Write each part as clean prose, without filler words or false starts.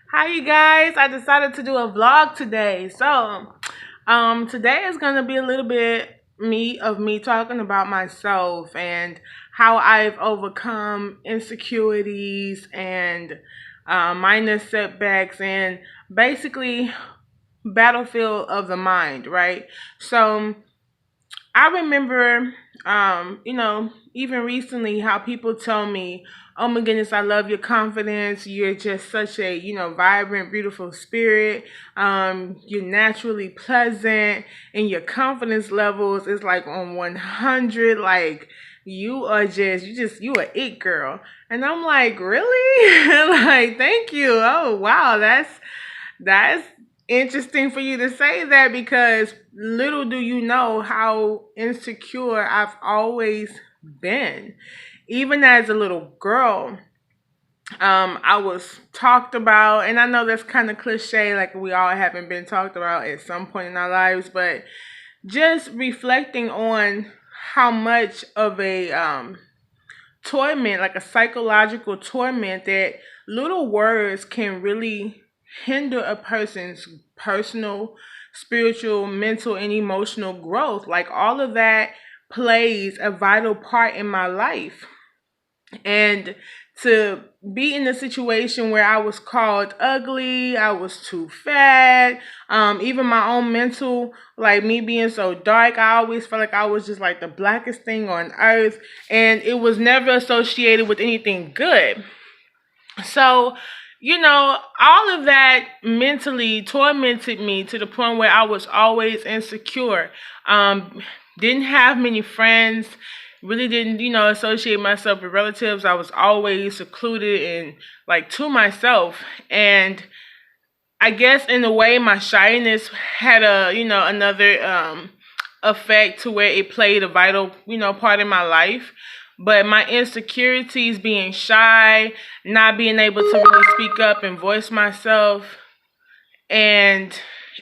Hi, you guys. I decided to do a vlog today. Today is gonna be a little bit me talking about myself and how I've overcome insecurities and minor setbacks and basically battlefield of the mind, right? So I remember, even recently, how people tell me, "Oh my goodness, I love your confidence. You're just such a, vibrant, beautiful spirit. You're naturally pleasant, and your confidence levels is like on 100. Like you a it girl." And I'm like, really? Like, thank you. Oh wow, that's interesting for you to say that because little do you know how insecure I've always been. Even as a little girl, I was talked about, and I know that's kind of cliche, like we all haven't been talked about at some point in our lives, but just reflecting on how much of a torment, like a psychological torment, that little words can really hinder a person's personal, spiritual, mental, and emotional growth. Like all of that plays a vital part in my life. And to be in a situation where I was called ugly, I was too fat, even my own mental, like me being so dark, I always felt like I was just like the blackest thing on earth, and it was never associated with anything good. So, all of that mentally tormented me to the point where I was always insecure. Didn't have many friends, really didn't, associate myself with relatives. I was always secluded and like to myself. And I guess in a way my shyness had another effect to where it played a vital, part in my life. But my insecurities, being shy, not being able to really speak up and voice myself, and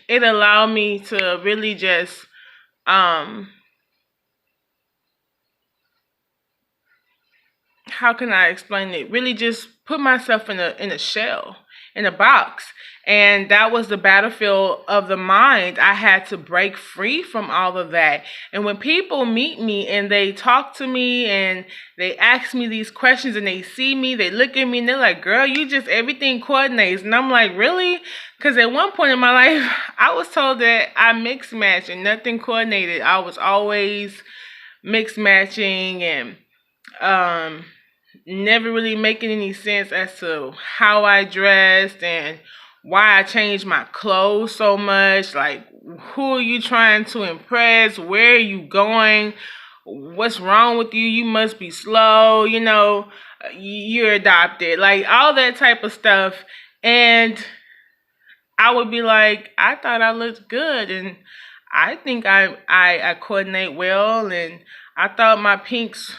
it allowed me to really just um how can I explain it? Really just put myself in a shell, in a box. And that was the battlefield of the mind. I had to break free from all of that. And when people meet me and they talk to me and they ask me these questions and they see me, they look at me and they're like, "Girl, you just everything coordinates." And I'm like, "Really?" Because at one point in my life, I was told that I mixed match and nothing coordinated. I was always mixed matching and um never really making any sense as to how I dressed and why I changed my clothes so much. Like, who are you trying to impress? Where are you going? What's wrong with you? You must be slow. You're adopted. Like, all that type of stuff. And I would be like, I thought I looked good, and I think I coordinate well, and I thought my pinks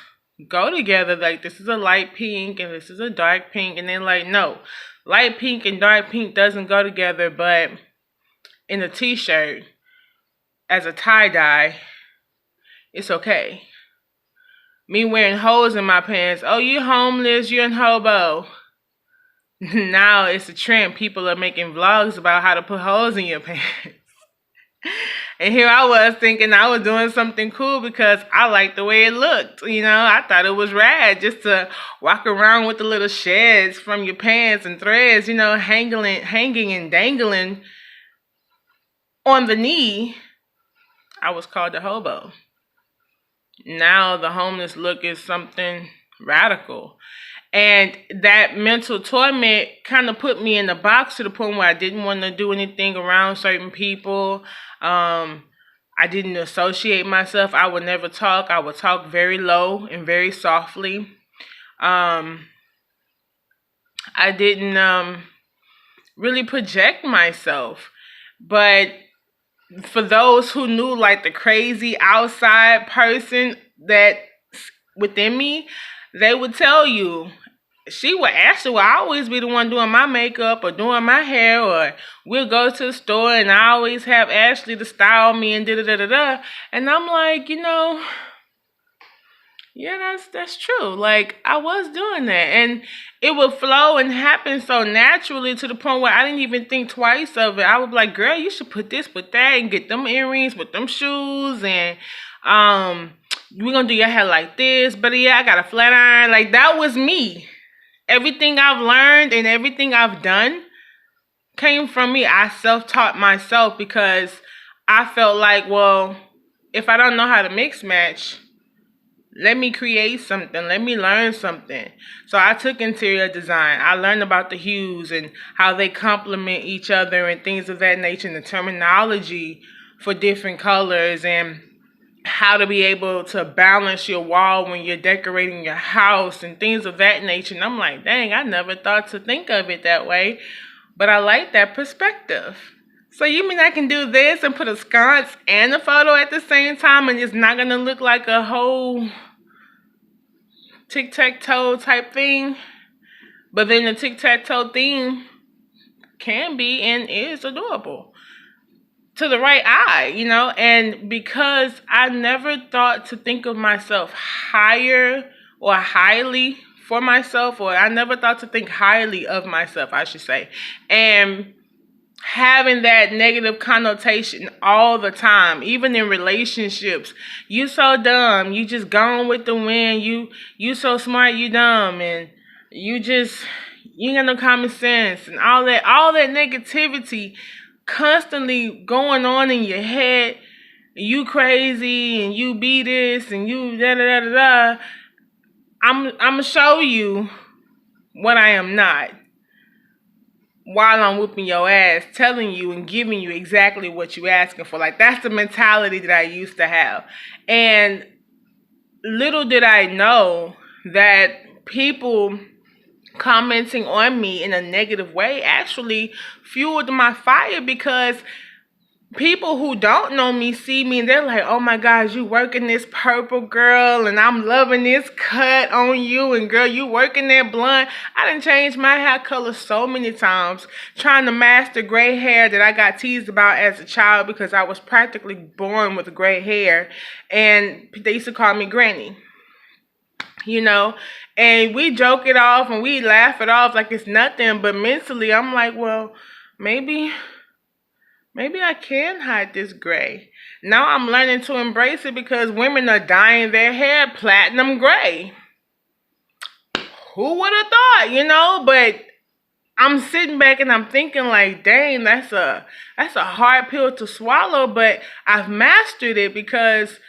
go together. Like, this is a light pink and this is a dark pink, and then like, no, light pink and dark pink doesn't go together. But in a t-shirt as a tie-dye, it's okay. Me wearing holes in my pants, oh, you homeless, you're in hobo. Now it's a trend. People are making vlogs about how to put holes in your pants. And here I was thinking I was doing something cool because I liked the way it looked. I thought it was rad just to walk around with the little sheds from your pants and threads, hanging and dangling on the knee. I was called a hobo. Now the homeless look is something radical. And that mental torment kind of put me in the box to the point where I didn't want to do anything around certain people. I didn't associate myself. I would never talk. I would talk very low and very softly. Um, I didn't really project myself. But for those who knew like the crazy outside person that within me, they would tell you, Ashley will always be the one doing my makeup or doing my hair, or we'll go to the store and I always have Ashley to style me and da da da da da. And I'm like, Yeah, that's true. Like I was doing that, and it would flow and happen so naturally to the point where I didn't even think twice of it. I would be like, "Girl, you should put this with that, and get them earrings with them shoes, and we're gonna do your hair like this." But yeah, I got a flat iron. Like that was me. Everything I've learned and everything I've done came from me. I self-taught myself because I felt like, well, if I don't know how to mix match, let me create something. Let me learn something. So I took interior design. I learned about the hues and how they complement each other and things of that nature, and the terminology for different colors, and how to be able to balance your wall when you're decorating your house and things of that nature. And I'm like, dang, I never thought to think of it that way. But I like that perspective. So you mean I can do this and put a sconce and a photo at the same time, and it's not going to look like a whole tic-tac-toe type thing? But then the tic-tac-toe theme can be and is adorable to the right eye, and because I never thought to think of myself higher or highly for myself, or I never thought to think highly of myself, I should say, and having that negative connotation all the time, even in relationships. You so dumb, you just gone with the wind, you so smart, you dumb, and you ain't got no common sense, and all that negativity constantly going on in your head. You crazy, and you be this, and you da da da da da. I'm gonna show you what I am not, while I'm whooping your ass, telling you and giving you exactly what you asking for. Like, that's the mentality that I used to have. And little did I know that people commenting on me in a negative way actually fueled my fire, because people who don't know me see me and they're like, oh my gosh, you working this purple, girl, and I'm loving this cut on you, and girl, you working that blonde. I done changed my hair color so many times trying to master gray hair that I got teased about as a child, because I was practically born with gray hair, and they used to call me Granny. And we joke it off and we laugh it off like it's nothing, but mentally I'm like, well, maybe I can hide this gray. Now I'm learning to embrace it, because women are dyeing their hair platinum gray. Who would have thought, But I'm sitting back and I'm thinking like, dang, that's a hard pill to swallow, but I've mastered it, because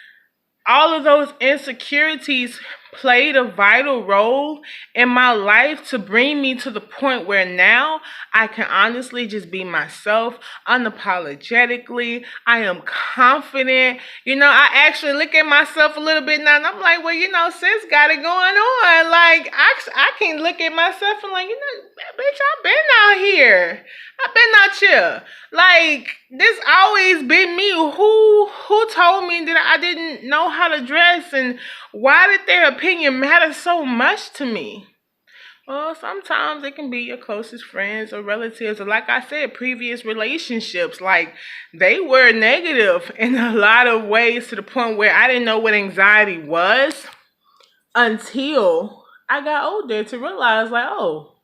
all of those insecurities played a vital role in my life to bring me to the point where now I can honestly just be myself unapologetically. I am confident. I actually look at myself a little bit now and I'm like, well, sis got it going on. Like, I can look at myself and like, bitch, I've been out here. I've been out here. Like, this always been me. Who told me that I didn't know how to dress, and why did their opinion matter so much to me? Well, sometimes it can be your closest friends or relatives, or like I said, previous relationships. Like, they were negative in a lot of ways, to the point where I didn't know what anxiety was until I got older, to realize like, oh,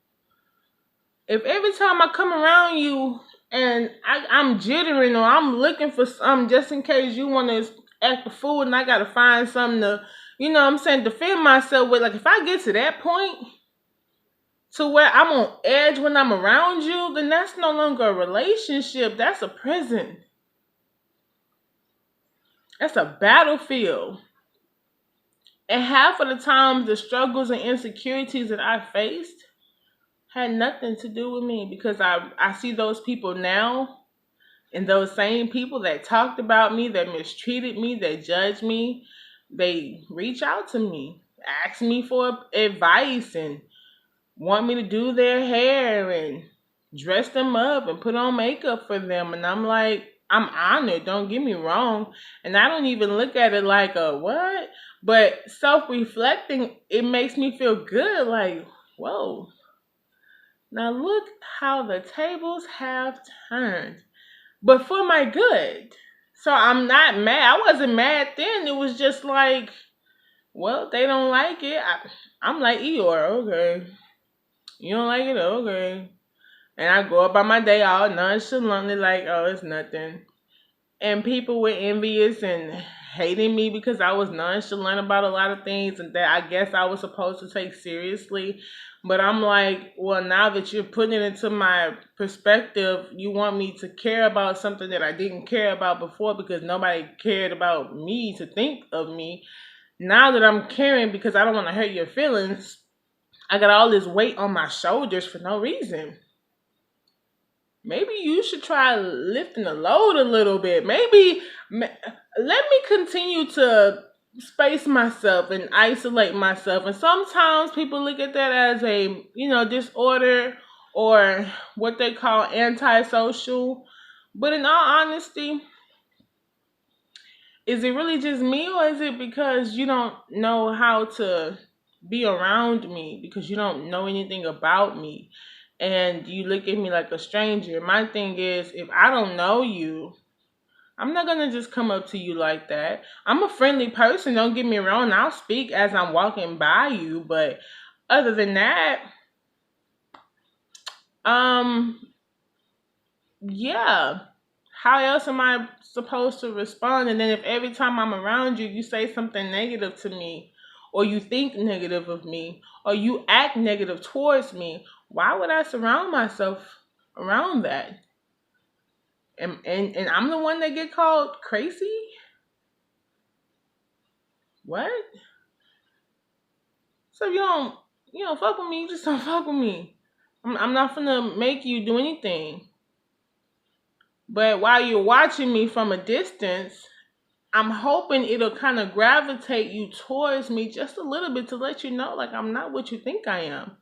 if every time I come around you and I'm jittering, or I'm looking for something just in case you want to act a fool, and I got to find something to, defend myself with. Like, if I get to that point to where I'm on edge when I'm around you, then that's no longer a relationship. That's a prison. That's a battlefield. And half of the times, the struggles and insecurities that I faced had nothing to do with me, because I see those people now, and those same people that talked about me, that mistreated me, that judged me, they reach out to me, ask me for advice, and want me to do their hair and dress them up and put on makeup for them. And I'm like, I'm honored, don't get me wrong. And I don't even look at it like a what, but self-reflecting, it makes me feel good. Like, whoa. Now look how the tables have turned, but for my good. So I'm not mad. I wasn't mad then. It was just like, Well, if they don't like it, I'm like Eeyore, okay. You don't like it, okay. And I go about my day all nonchalantly, like, oh, it's nothing. And people were envious and hating me because I was nonchalant about a lot of things and that I guess I was supposed to take seriously. But I'm like, well, now that you're putting it into my perspective, you want me to care about something that I didn't care about before because nobody cared about me to think of me. Now that I'm caring because I don't want to hurt your feelings, I got all this weight on my shoulders for no reason. Maybe you should try lifting the load a little bit. Let me continue to space myself and isolate myself. And sometimes people look at that as a, disorder or what they call antisocial. But in all honesty, is it really just me or is it because you don't know how to be around me because you don't know anything about me and you look at me like a stranger? My thing is, if I don't know you, I'm not gonna just come up to you like that. I'm a friendly person, don't get me wrong. I'll speak as I'm walking by you, but other than that, um, yeah. How else am I supposed to respond? And then if every time I'm around you, you say something negative to me, or you think negative of me, or you act negative towards me, why would I surround myself around that? And I'm the one that get called crazy? What? So if you don't fuck with me, you just don't fuck with me. I'm not gonna make you do anything. But while you're watching me from a distance, I'm hoping it'll kind of gravitate you towards me just a little bit to let you know, like, I'm not what you think I am.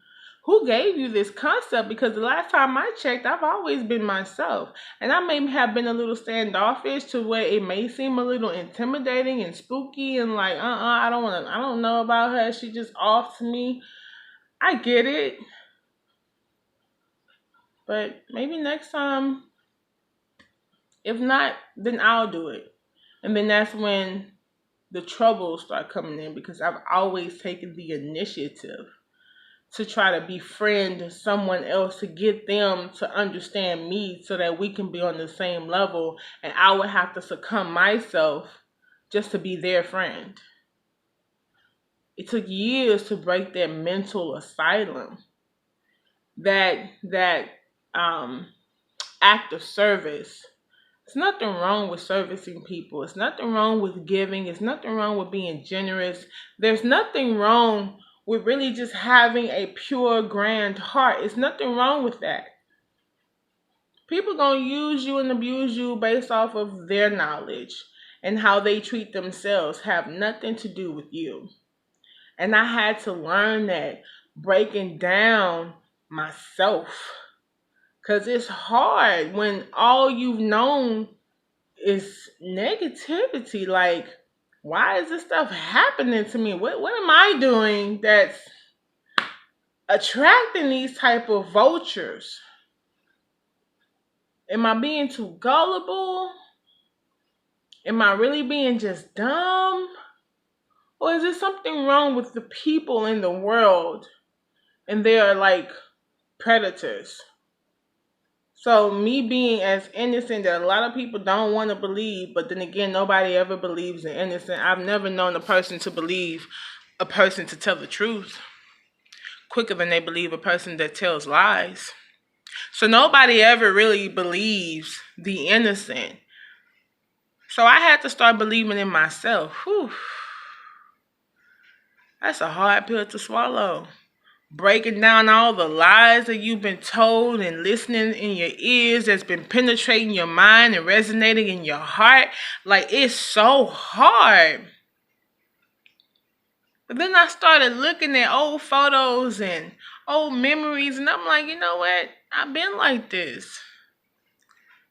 Who gave you this concept? Because the last time I checked, I've always been myself. And I may have been a little standoffish to where it may seem a little intimidating and spooky and like, I don't know about her. She just off to me. I get it. But maybe next time, if not, then I'll do it. And then that's when the troubles start coming in because I've always taken the initiative to try to befriend someone else to get them to understand me so that we can be on the same level and I would have to succumb myself just to be their friend. It took years to break that mental asylum, that um act of service. There's nothing wrong with servicing people. It's nothing wrong with giving. It's nothing wrong with being generous. There's nothing wrong with really just having a pure, grand heart. It's nothing wrong with that. People gonna use you and abuse you based off of their knowledge and how they treat themselves have nothing to do with you. And I had to learn that breaking down myself. Because it's hard when all you've known is negativity. Like, why is this stuff happening to me? What am I doing that's attracting these type of vultures? Am I being too gullible? Am I really being just dumb? Or is there something wrong with the people in the world and they are like predators? So me being as innocent that a lot of people don't want to believe, but then again, nobody ever believes in innocent. I've never known a person to believe a person to tell the truth quicker than they believe a person that tells lies. So nobody ever really believes the innocent. So I had to start believing in myself. Whew. That's a hard pill to swallow. Breaking down all the lies that you've been told and listening in your ears that's been penetrating your mind and resonating in your heart. Like, it's so hard. But then I started looking at old photos and old memories, and I'm like, you know what? I've been like this.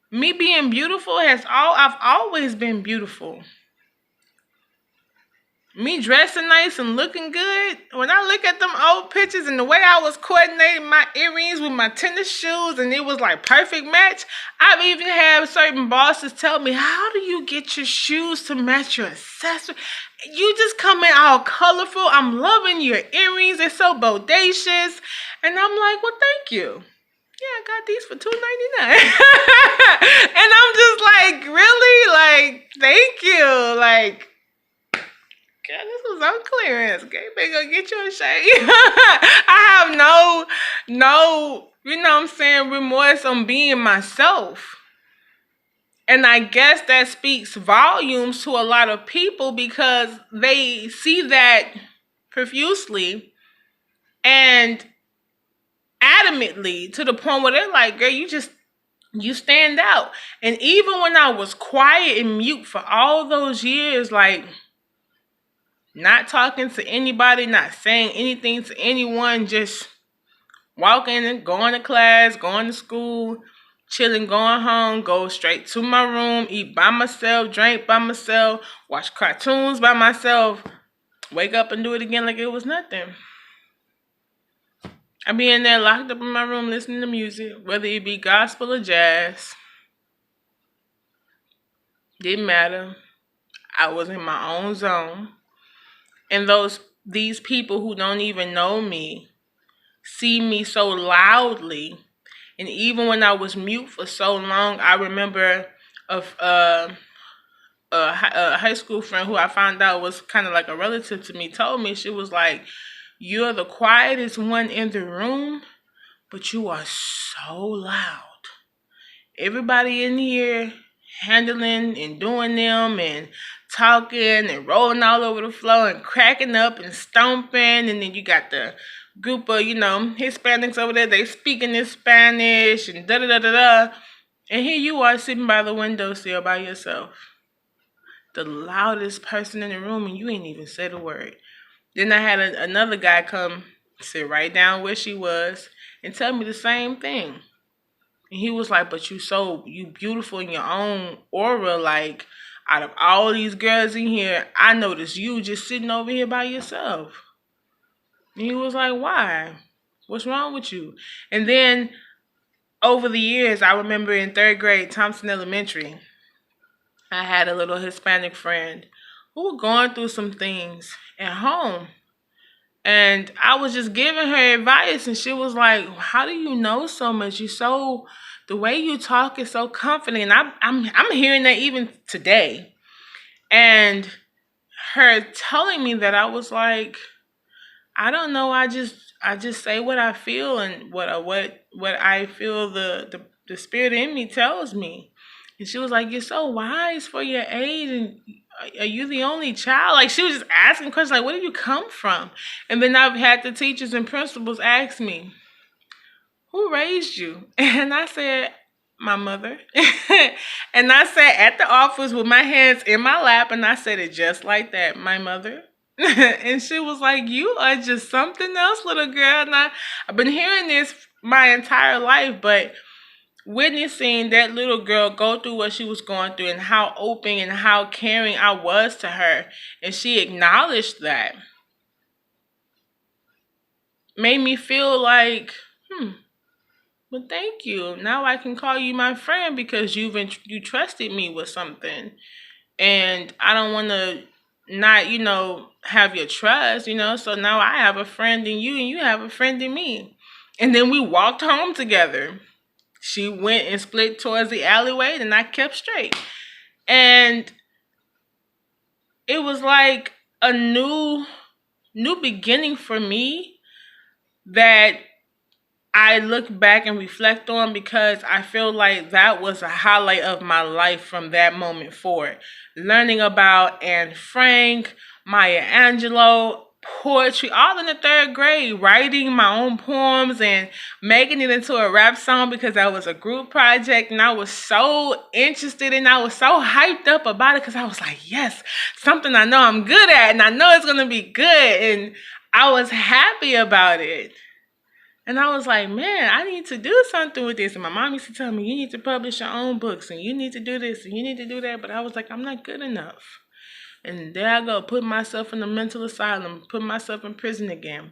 Me being beautiful I've always been beautiful. Me dressing nice and looking good. When I look at them old pictures and the way I was coordinating my earrings with my tennis shoes and it was like perfect match, I've even had certain bosses tell me, how do you get your shoes to match your accessory? You just come in all colorful. I'm loving your earrings. They're so bodacious. And I'm like, well, thank you. Yeah, I got these for $2.99. And I'm just like, really? Like, thank you. Like, God, this was on clearance. Okay, better go get you a shade. I have no, you know what I'm saying, remorse on being myself. And I guess that speaks volumes to a lot of people because they see that profusely and adamantly to the point where they're like, girl, you stand out. And even when I was quiet and mute for all those years, like, not talking to anybody, not saying anything to anyone, just walking and going to class, going to school, chilling, going home, go straight to my room, eat by myself, drink by myself, watch cartoons by myself, wake up and do it again like it was nothing. I be in there locked up in my room listening to music, whether it be gospel or jazz. Didn't matter. I was in my own zone. And these people who don't even know me see me so loudly. And even when I was mute for so long, I remember of a high school friend who I found out was kind of like a relative to me told me, she was like, you're the quietest one in the room, but you are so loud. Everybody in here handling and doing them and talking and rolling all over the floor and cracking up and stomping. And then you got the group of, Hispanics over there. They speaking in Spanish and da-da-da-da-da. And here you are sitting by the windowsill by yourself. The loudest person in the room and you ain't even said a word. Then I had another guy come sit right down where she was and tell me the same thing. And he was like, but you beautiful in your own aura. Like, out of all these girls in here, I noticed you just sitting over here by yourself. And he was like, why? What's wrong with you? And then over the years, I remember in 3rd grade, Thompson Elementary, I had a little Hispanic friend who was going through some things at home. And I was just giving her advice, and she was like, how do you know so much? The way you talk is so confident. And I'm hearing that even today. And her telling me that, I was like, I don't know. I just say what I feel and what I feel the spirit in me tells me. And she was like, you're so wise for your age, and are you the only child? Like, she was just asking questions like, where do you come from? And then I've had the teachers and principals ask me, who raised you? And I said, my mother. And I sat at the office with my hands in my lap, and I said it just like that, my mother. And she was like, you are just something else, little girl. And I've been hearing this my entire life, but witnessing that little girl go through what she was going through and how open and how caring I was to her, and she acknowledged that, made me feel like, well, thank you. Now I can call you my friend because you trusted me with something. And I don't want to not, have your trust, So now I have a friend in you and you have a friend in me. And then we walked home together. She went and split towards the alleyway, and I kept straight. And it was like a new beginning for me that I look back and reflect on, because I feel like that was a highlight of my life from that moment forward. Learning about Anne Frank, Maya Angelou, poetry, all in the 3rd grade, writing my own poems and making it into a rap song because that was a group project, and I was so interested and I was so hyped up about it because I was like, yes, something I know I'm good at and I know it's going to be good, and I was happy about it. And I was like, man, I need to do something with this. And my mom used to tell me, you need to publish your own books and you need to do this and you need to do that. But I was like, I'm not good enough. And there I go, put myself in a mental asylum, put myself in prison again.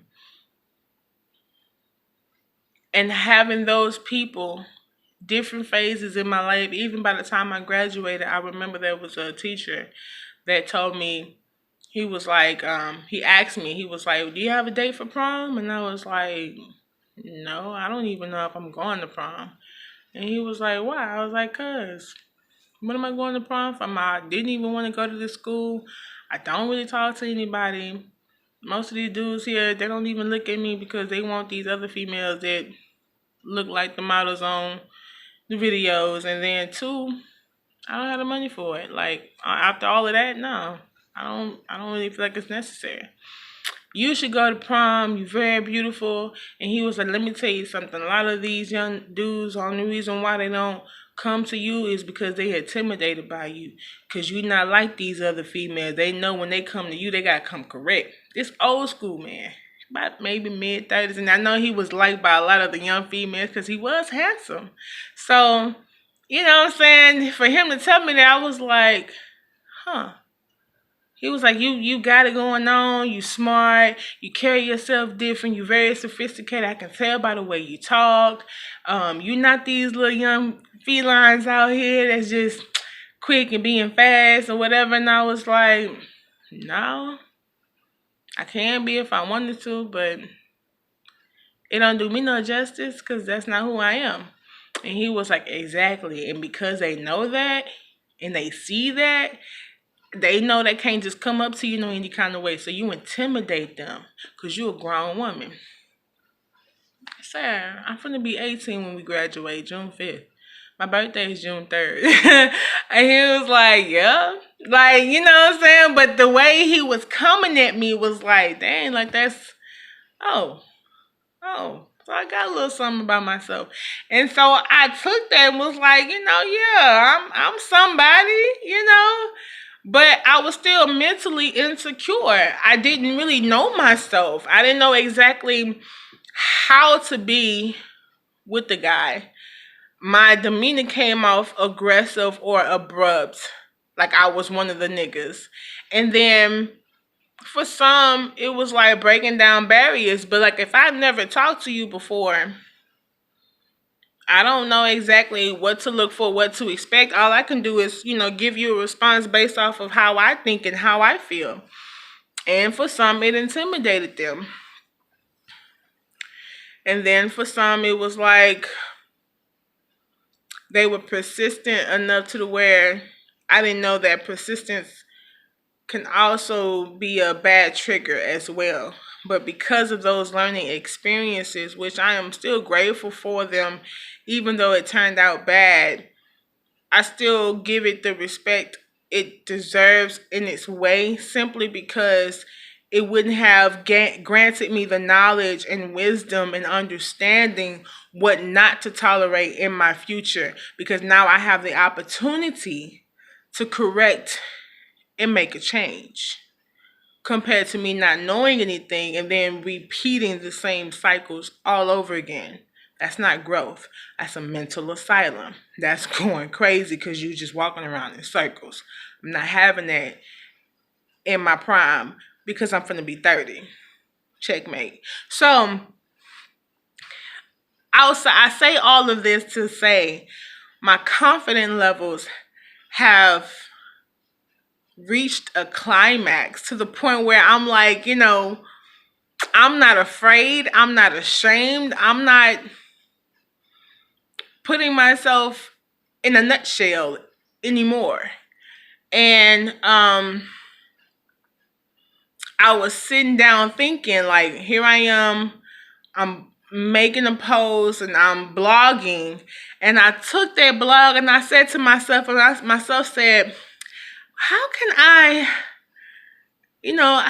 And having those people, different phases in my life, even by the time I graduated, I remember there was a teacher that told me, he was like, he asked me, he was like, do you have a date for prom? And I was like, no, I don't even know if I'm going to prom. And he was like, why? I was like, cuz, what am I going to prom for? I didn't even want to go to this school. I don't really talk to anybody. Most of these dudes here, they don't even look at me because they want these other females that look like the models on the videos. And then two, I don't have the money for it. Like, after all of that, no. I don't really feel like it's necessary. You should go to prom. You're very beautiful. And he was like, let me tell you something. A lot of these young dudes, the only reason why they don't come to you is because they intimidated by you. Because you're not like these other females. They know when they come to you, they got to come correct. This old school man, about maybe mid-30s. And I know he was liked by a lot of the young females because he was handsome. So, you know what I'm saying? For him to tell me that, I was like, huh. He was like, you got it going on. You smart. You carry yourself different. You very sophisticated. I can tell by the way you talk. You're not these little young felines out here that's just quick and being fast or whatever. And I was like, no, I can be if I wanted to, but it don't do me no justice because that's not who I am. And he was like, exactly. And because they know that and they see that, they know they can't just come up to you in any kind of way. So you intimidate them because you're a grown woman. Sir, I'm finna be 18 when we graduate, June 5th. My birthday is June 3rd. And he was like, yeah. Like, you know what I'm saying? But the way he was coming at me was like, dang, like that's, oh. So I got a little something about myself. And so I took that and was like, yeah, I'm somebody, But I was still mentally insecure. I didn't really know myself. I didn't know exactly how to be with the guy. My demeanor came off aggressive or abrupt, like I was one of the niggas. And then for some, it was like breaking down barriers. But like if I've never talked to you before, I don't know exactly what to look for, what to expect. All I can do is, give you a response based off of how I think and how I feel. And for some, it intimidated them. And then for some, it was like they were persistent enough to the where I didn't know that persistence can also be a bad trigger as well. But because of those learning experiences, which I am still grateful for them, even though it turned out bad, I still give it the respect it deserves in its way, simply because it wouldn't have granted me the knowledge and wisdom and understanding what not to tolerate in my future, because now I have the opportunity to correct and make a change, compared to me not knowing anything and then repeating the same cycles all over again. That's not growth. That's a mental asylum. That's going crazy because you just walking around in circles. I'm not having that in my prime because I'm finna be 30. Checkmate. So I say all of this to say my confidence levels have reached a climax to the point where I'm like, I'm not afraid. I'm not ashamed. I'm not putting myself in a nutshell anymore. And I was sitting down thinking, like, here I am, I'm making a post and I'm blogging. And I took that blog and I said to myself, and myself said, how can I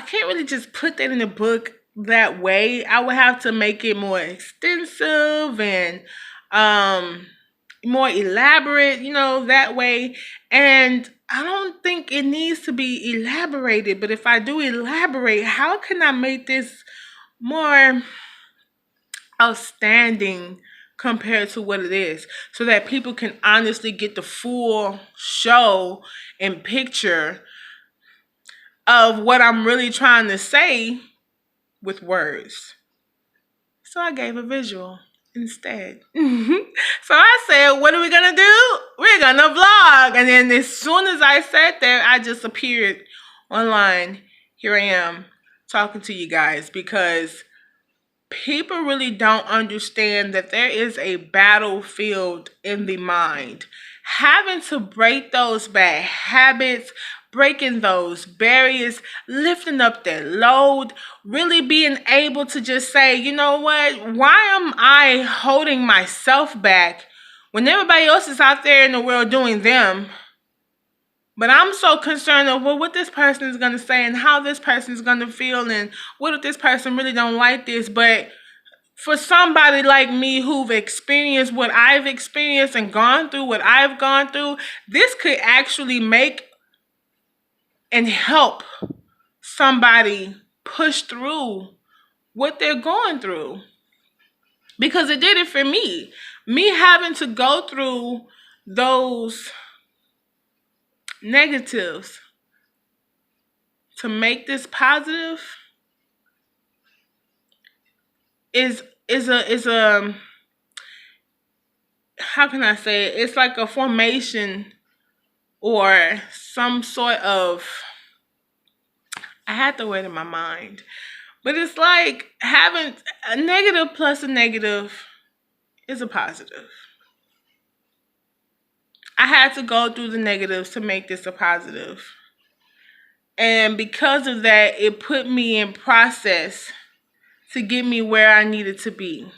can't really just put that in the book that way. I would have to make it more extensive and more elaborate, that way. And I don't think it needs to be elaborated. But if I do elaborate, how can I make this more outstanding compared to what it is, so that people can honestly get the full show and picture of what I'm really trying to say with words. So I gave a visual instead. So I said, what are we going to do? We're going to vlog. And then as soon as I sat there, I just appeared online. Here I am talking to you guys, because people really don't understand that there is a battlefield in the mind. Having to break those bad habits, breaking those barriers, lifting up that load, really being able to just say, you know what, why am I holding myself back when everybody else is out there in the world doing them? But I'm so concerned of what this person is going to say and how this person is going to feel, and what if this person really don't like this. But for somebody like me who've experienced what I've experienced and gone through what I've gone through, this could actually make and help somebody push through what they're going through. Because it did it for me. Me having to go through those negatives to make this positive is a how can I say it? It's like a formation or some sort of, I had the word in my mind, but it's like having a negative plus a negative is a positive. I had to go through the negatives to make this a positive. And because of that, it put me in process to get me where I needed to be.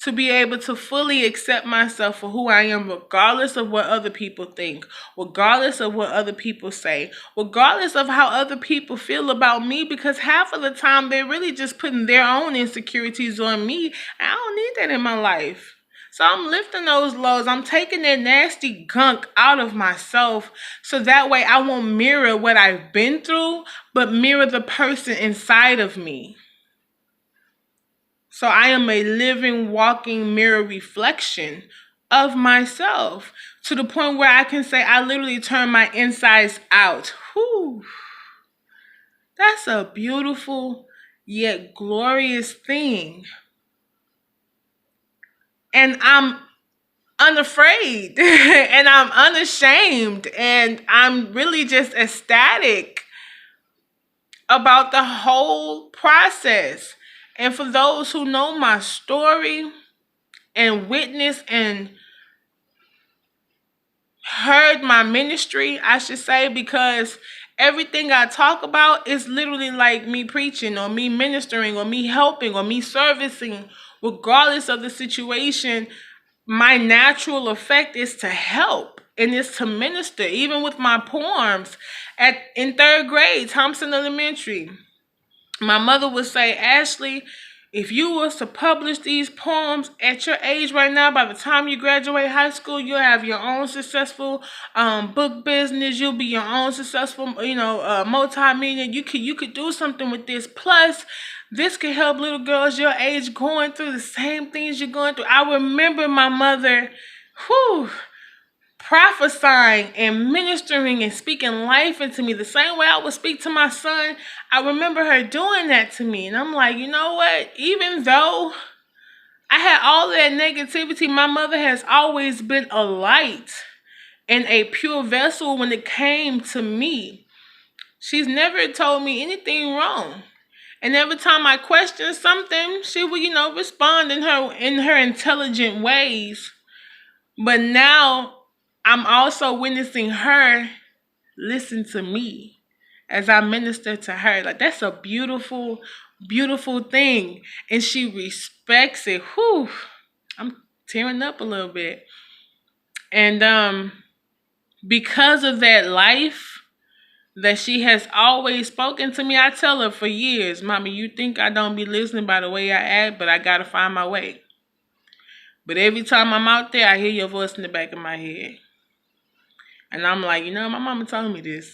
To be able to fully accept myself for who I am, regardless of what other people think, regardless of what other people say, regardless of how other people feel about me, because half of the time they're really just putting their own insecurities on me, and I don't need that in my life. So I'm lifting those loads. I'm taking that nasty gunk out of myself, so that way I won't mirror what I've been through, but mirror the person inside of me. So I am a living, walking mirror reflection of myself, to the point where I can say I literally turn my insides out. Whew. That's a beautiful yet glorious thing. And I'm unafraid and I'm unashamed, and I'm really just ecstatic about the whole process. And for those who know my story and witnessed and heard my ministry, I should say, because everything I talk about is literally like me preaching or me ministering or me helping or me servicing, regardless of the situation. My natural effect is to help, and it's to minister. Even with my poems in third grade, Thompson Elementary, my mother would say, Ashley, if you was to publish these poems at your age right now, by the time you graduate high school, you'll have your own successful book business. You'll be your own successful, multi-millionaire. You could do something with this. Plus, this could help little girls your age going through the same things you're going through. I remember my mother, prophesying and ministering and speaking life into me the same way I would speak to my son. I remember her doing that to me. And I'm like, you know what? Even though I had all that negativity, my mother has always been a light and a pure vessel when it came to me. She's never told me anything wrong. And every time I question something, she would, respond in her intelligent ways. But now I'm also witnessing her listen to me as I minister to her. Like, that's a beautiful, beautiful thing. And she respects it. Whew. I'm tearing up a little bit. And because of that life that she has always spoken to me, I tell her for years, Mommy, you think I don't be listening by the way I act, but I got to find my way. But every time I'm out there, I hear your voice in the back of my head. And I'm like, my mama told me this.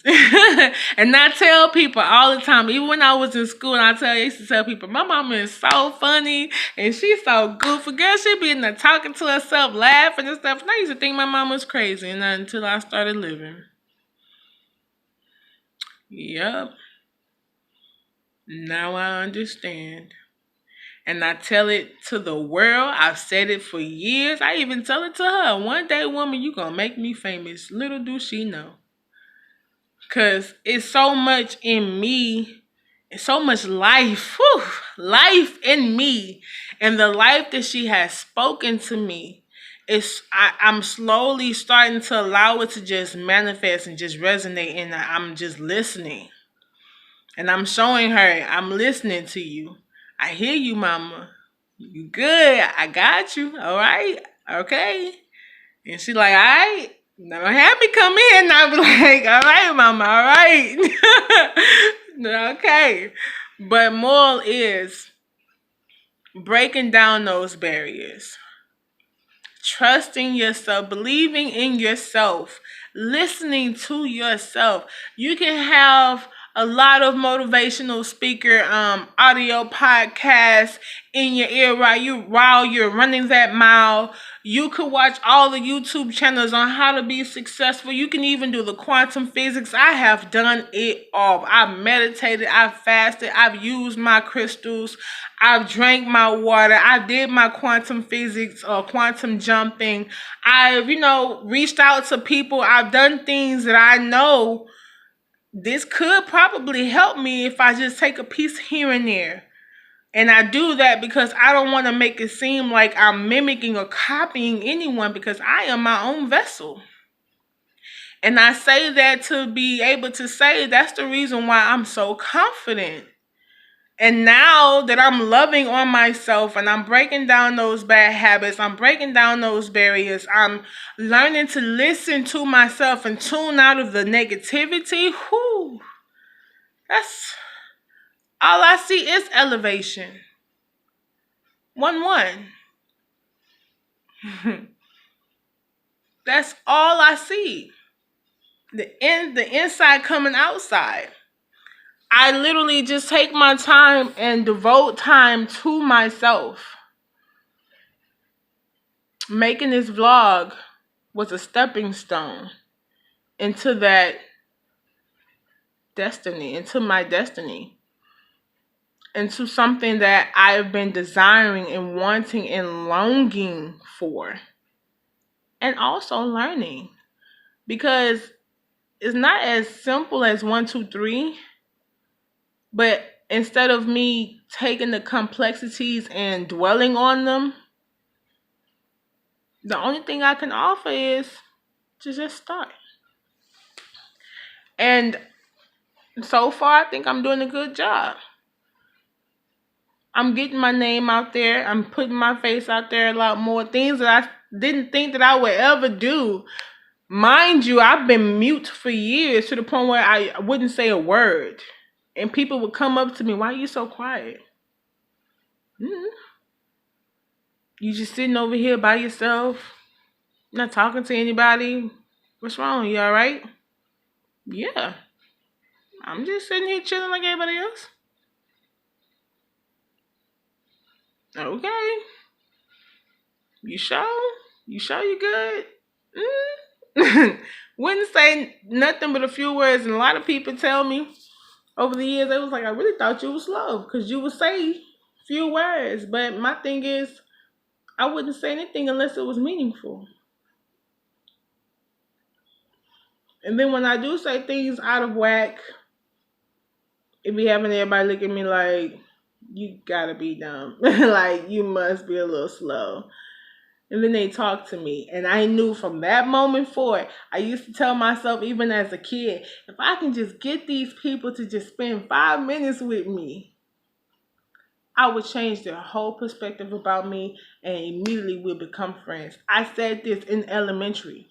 And I tell people all the time, even when I was in school, I used to tell people, my mama is so funny and she's so goofy. Girl, she be in there talking to herself, laughing and stuff. And I used to think my mama was crazy, and until I started living. Yep. Now I understand. And I tell it to the world. I've said it for years. I even tell it to her. One day, woman, you gonna make me famous. Little do she know. Cause it's so much in me. It's so much life. Whew, life in me. And the life that she has spoken to me. I'm slowly starting to allow it to just manifest and just resonate, and I'm just listening. And I'm showing her, I'm listening to you. I hear you, mama. You good. I got you. All right. Okay. And she like, all right. Never have me come in. And I be like, all right, mama. All right. Okay. But moral is breaking down those barriers. Trusting yourself, believing in yourself, listening to yourself. You can have a lot of motivational speaker audio podcasts in your ear while you're running that mile. You could watch all the YouTube channels on how to be successful. You can even do the quantum physics. I have done it all. I've meditated, I've fasted, I've used my crystals, I've drank my water, I did my quantum physics or quantum jumping. I've, reached out to people. I've done things that I know this could probably help me if I just take a piece here and there. And I do that because I don't want to make it seem like I'm mimicking or copying anyone, because I am my own vessel. And I say that to be able to say that's the reason why I'm so confident. And now that I'm loving on myself and I'm breaking down those bad habits, I'm breaking down those barriers, I'm learning to listen to myself and tune out of the negativity. Whew, that's all I see is elevation. 1-1. That's all I see. The inside coming outside. I literally just take my time and devote time to myself. Making this vlog was a stepping stone into that destiny, into my destiny, into something that I've been desiring and wanting and longing for, and also learning, because it's not as simple as 1, 2, 3, but instead of me taking the complexities and dwelling on them, the only thing I can offer is to just start. And so far, I think I'm doing a good job. I'm getting my name out there. I'm putting my face out there a lot more. Things that I didn't think that I would ever do. Mind you, I've been mute for years, to the point where I wouldn't say a word. And people would come up to me, why are you so quiet? You just sitting over here by yourself, not talking to anybody. What's wrong? You all right? Yeah. I'm just sitting here chilling like everybody else. Okay. You sure? You sure you good? Wouldn't say nothing but a few words. And a lot of people tell me over the years, they was like, I really thought you was slow, because you would say few words. But my thing is, I wouldn't say anything unless it was meaningful. And then when I do say things out of whack, it be having everybody look at me like, you gotta be dumb. Like, you must be a little slow. And then they talk to me. And I knew from that moment forward, I used to tell myself, even as a kid, if I can just get these people to just spend 5 minutes with me, I would change their whole perspective about me, and immediately we'll become friends. I said this in elementary.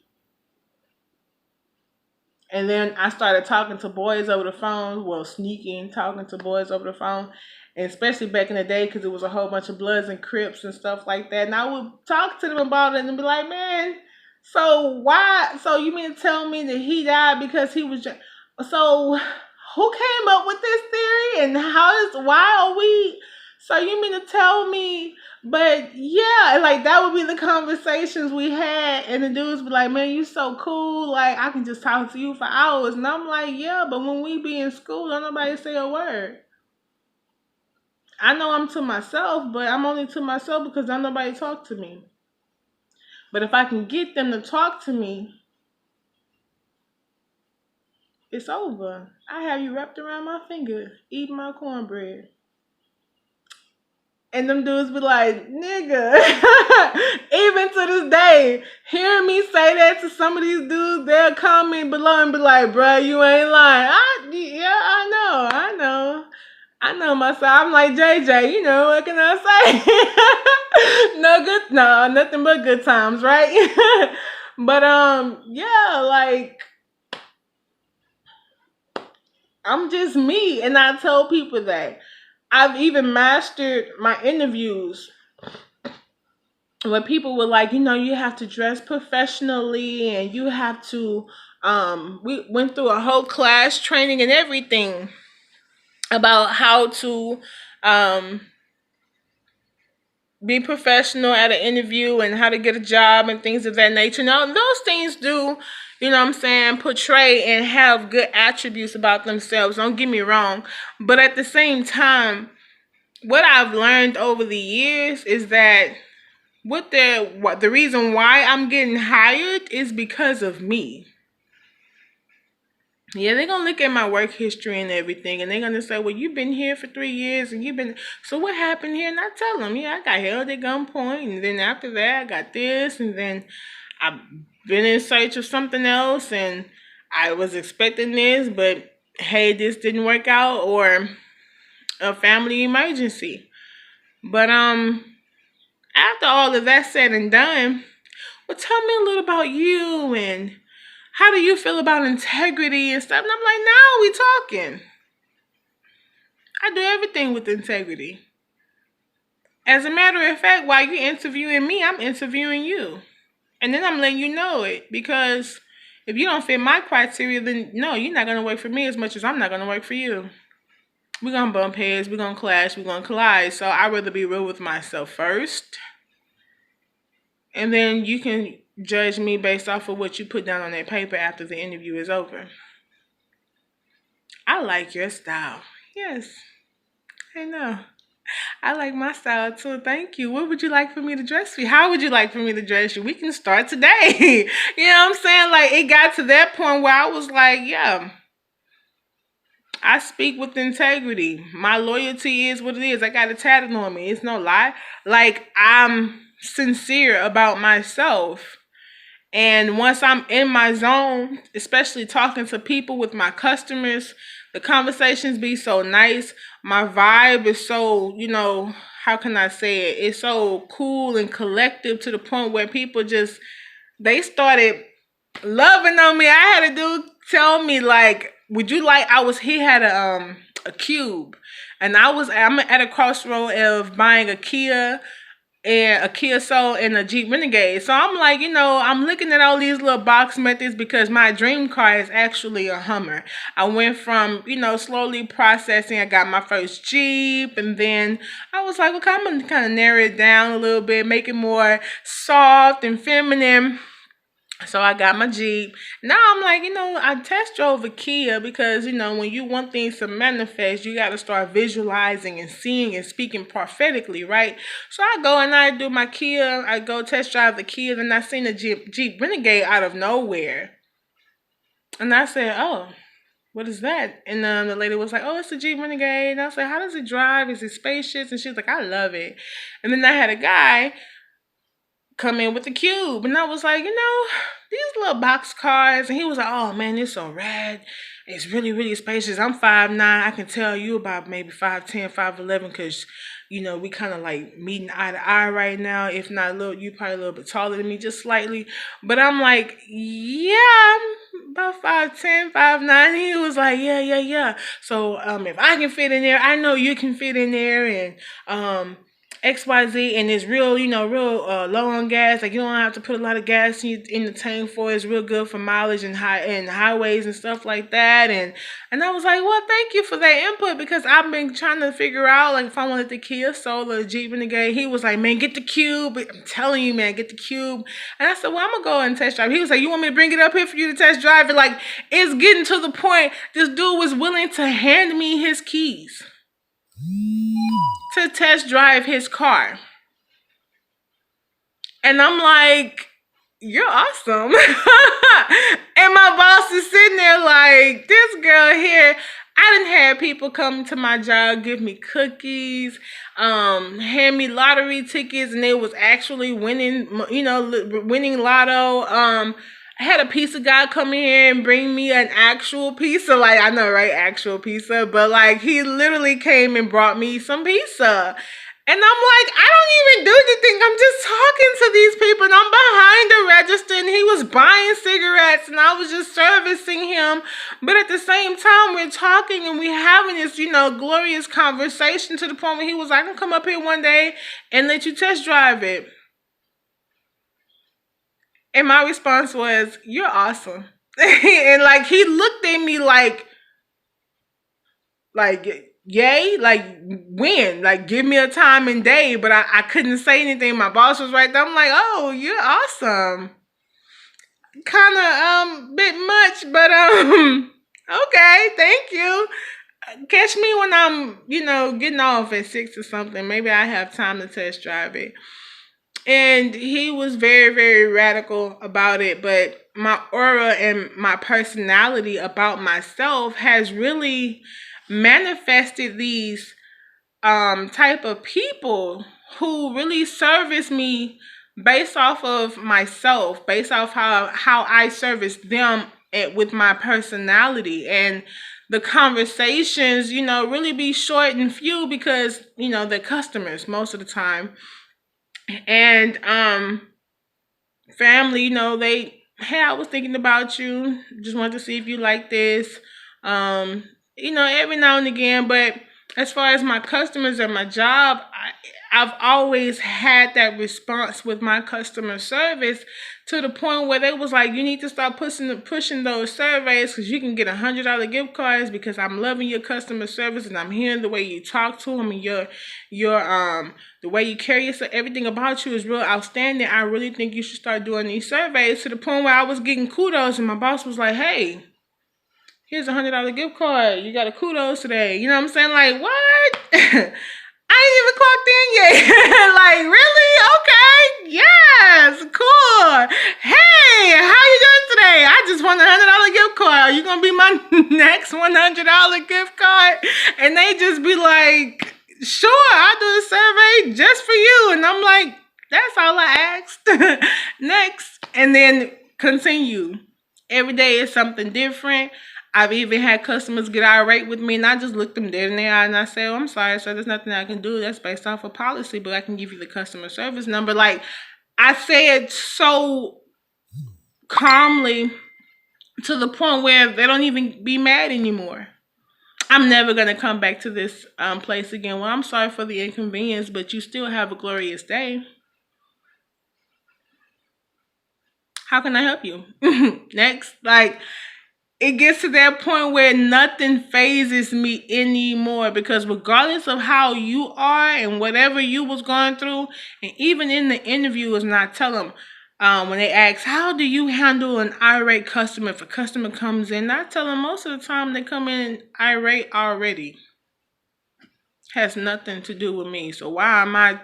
And then I started talking to boys over the phone, sneaking, talking to boys over the phone. And especially back in the day, because it was a whole bunch of Bloods and Crips and stuff like that. And I would talk to them about it and be like, man, so why? So you mean to tell me that he died because he was... So who came up with this theory? And why are we So you mean to tell me? But yeah, like that would be the conversations we had, and the dudes be like, "Man, you so cool. Like I can just talk to you for hours." And I'm like, "Yeah, but when we be in school, don't nobody say a word." I know I'm to myself, but I'm only to myself because don't nobody talk to me. But if I can get them to talk to me, it's over. I have you wrapped around my finger, eating my cornbread. And them dudes be like, nigga. Even to this day, hearing me say that to some of these dudes, they'll comment below and be like, bruh, you ain't lying. Yeah, I know. I know myself. I'm like JJ, what can I say? No, nothing but good times, right? But yeah, like I'm just me, and I tell people that. I've even mastered my interviews when people were like, you have to dress professionally and you have to we went through a whole class training and everything about how to um be professional at an interview and how to get a job and things of that nature. Now, those things do, what I'm saying, portray and have good attributes about themselves. Don't get me wrong. But at the same time, what I've learned over the years is that the reason why I'm getting hired is because of me. Yeah, they're gonna look at my work history and everything, and they're gonna say, "Well, you've been here for 3 years, and you've been so what happened here?" And I tell them, "Yeah, I got held at gunpoint, and then after that, I got this, and then I've been in search of something else, and I was expecting this, but hey, this didn't work out, or a family emergency." But after all of that said and done, well, tell me a little about you and how do you feel about integrity and stuff? And I'm like, now we talking. I do everything with integrity. As a matter of fact, while you're interviewing me, I'm interviewing you. And then I'm letting you know it because if you don't fit my criteria, then no, you're not going to work for me as much as I'm not going to work for you. We're going to bump heads, we're going to clash, we're going to collide. So I'd rather be real with myself first. And then you can judge me based off of what you put down on that paper after the interview is over. I like your style. Yes, I know. I like my style too. Thank you. What would you like for me to dress you? How would you like for me to dress you? We can start today. You know what I'm saying? Like it got to that point where I was like, yeah, I speak with integrity. My loyalty is what it is. I got it tatted on me. It's no lie. Like I'm sincere about myself. And once I'm in my zone, especially talking to people with my customers, the conversations be so nice. My vibe is so, how can I say it? It's so cool and collective to the point where people they started loving on me. I had a dude tell me like, would you like, he had a cube and I'm at a crossroad of buying a Kia and a Kia Soul and a Jeep Renegade. So I'm like, I'm looking at all these little box methods because my dream car is actually a Hummer. I went from, slowly processing. I got my first Jeep and then I was like, okay, I'm going to kind of narrow it down a little bit, make it more soft and feminine. So I got my Jeep. Now I'm like, I test drove a Kia because, when you want things to manifest, you got to start visualizing and seeing and speaking prophetically, right? So I go and I do my Kia. I go test drive the Kia. And I seen a Jeep Renegade out of nowhere. And I said, oh, what is that? And the lady was like, oh, it's a Jeep Renegade. And I was like, how does it drive? Is it spacious? And she was like, I love it. And then I had a guy come in with the cube. And I was like, these little box cars. And he was like, oh man, it's so rad. It's really, really spacious. I'm 5'9". I can tell you about maybe 5'10", 5'11", because, we kind of like meeting eye to eye right now. If not a little, you probably a little bit taller than me, just slightly. But I'm like, yeah, I'm about 5'10", 5'9". He was like, yeah. So if I can fit in there, I know you can fit in there. XYZ, and it's real, real low on gas. Like, you don't have to put a lot of gas in the tank for it. It's real good for mileage and highways and stuff like that. And I was like, well, thank you for that input, because I've been trying to figure out, like, if I wanted the Kia Soul or the Jeep Renegade. He was like, man, get the Cube. I'm telling you, man, get the Cube. And I said, well, I'm gonna go and test drive. He was like, you want me to bring it up here for you to test drive it? Like, it's getting to the point this dude was willing to hand me his keys to test drive his car. And I'm like, you're awesome. And my boss is sitting there like, this girl here. I done had people come to my job, give me cookies, hand me lottery tickets, and they was actually winning, winning lotto. I had a pizza guy come in here and bring me an actual pizza. Like, I know, right? Actual pizza. But, like, he literally came and brought me some pizza. And I'm like, I don't even do anything. I'm just talking to these people. And I'm behind the register. And he was buying cigarettes. And I was just servicing him. But at the same time, we're talking and we're having this, glorious conversation, to the point where he was like, I can come up here one day and let you test drive it. And my response was, you're awesome. And like, he looked at me like, yay, like, when? Like, give me a time and day. But I couldn't say anything. My boss was right there. I'm like, oh, you're awesome. Kind of, bit much, but, okay, thank you. Catch me when I'm, getting off at 6 or something. Maybe I have time to test drive it. And he was very, very radical about it. But my aura and my personality about myself has really manifested these type of people who really service me based off of myself, based off how I service them with my personality. And the conversations, really be short and few, because, they're customers most of the time. And family, hey, I was thinking about you. Just wanted to see if you like this. Every now and again. But as far as my customers and my job, I've always had that response with my customer service, to the point where they was like, you need to start pushing those surveys, because you can get $100 gift cards, because I'm loving your customer service and I'm hearing the way you talk to them, and your the way you carry yourself, everything about you is real outstanding. I really think you should start doing these surveys, to the point where I was getting kudos, and my boss was like, hey, here's $100 gift card. You got a kudos today. You know what I'm saying? Like, what? I ain't even clocked in yet. Like, really? Okay. Yes. Cool. Hey, how you doing today? I just won a $100 gift card. Are you going to be my next $100 gift card? And they just be like, sure, I'll do the survey just for you. And I'm like, that's all I asked. Next. And then continue. Every day is something different. I've even had customers get irate with me, and I just looked them dead in the eye and I said, I'm sorry, sir, there's nothing I can do. That's based off of policy, but I can give you the customer service number. Like, I say it so calmly, to the point where they don't even be mad anymore. I'm never going to come back to this place again. Well, I'm sorry for the inconvenience, but you still have a glorious day. How can I help you? Next. Like, it gets to that point where nothing phases me anymore, because regardless of how you are and whatever you was going through, and even in the interview, is not tell them, when they ask, how do you handle an irate customer? If a customer comes in, I tell them most of the time they come in irate already. Has nothing to do with me. So why am I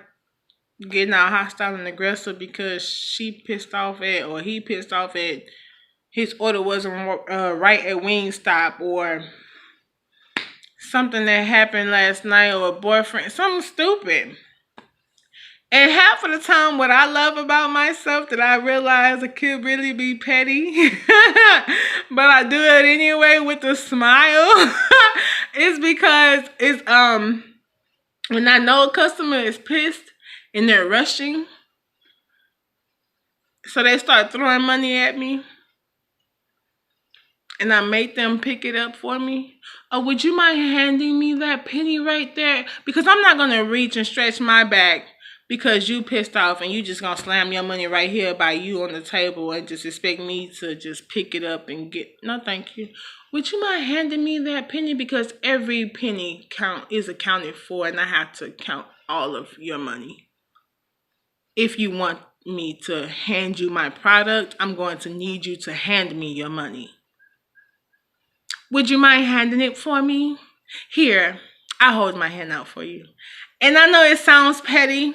getting out hostile and aggressive because she pissed off at, or he pissed off at, his order wasn't right at Wingstop, or something that happened last night, or a boyfriend, something stupid. And half of the time, what I love about myself that I realize I could really be petty, but I do it anyway with a smile, is because it's when I know a customer is pissed and they're rushing, so they start throwing money at me. and I make them pick it up for me, oh, would you mind handing me that penny right there? Because I'm not going to reach and stretch my back because you pissed off and you just going to slam your money right here by you on the table and just expect me to just pick it up and get, no thank you. Would you mind handing me that penny? Because every penny is accounted for and I have to count all of your money. If you want me to hand you my product, I'm going to need you to hand me your money. Would you mind handing it for me? Here, I hold my hand out for you. And I know it sounds petty.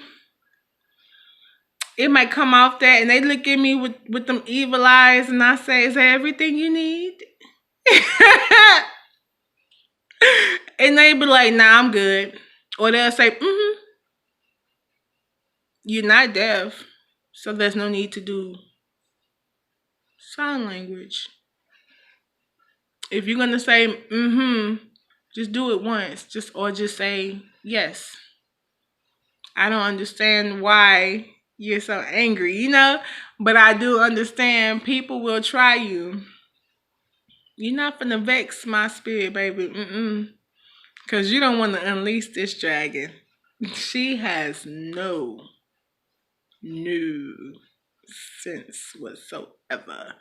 It might come off that and they look at me with them evil eyes and I say, is that everything you need? And they be like, nah, I'm good. Or they'll say, you're not deaf, so there's no need to do sign language. If you're gonna say just do it once. Just say yes. I don't understand why you're so angry, but I do understand people will try you. You're not finna vex my spirit, baby. Cause you don't want to unleash this dragon. She has no sense whatsoever.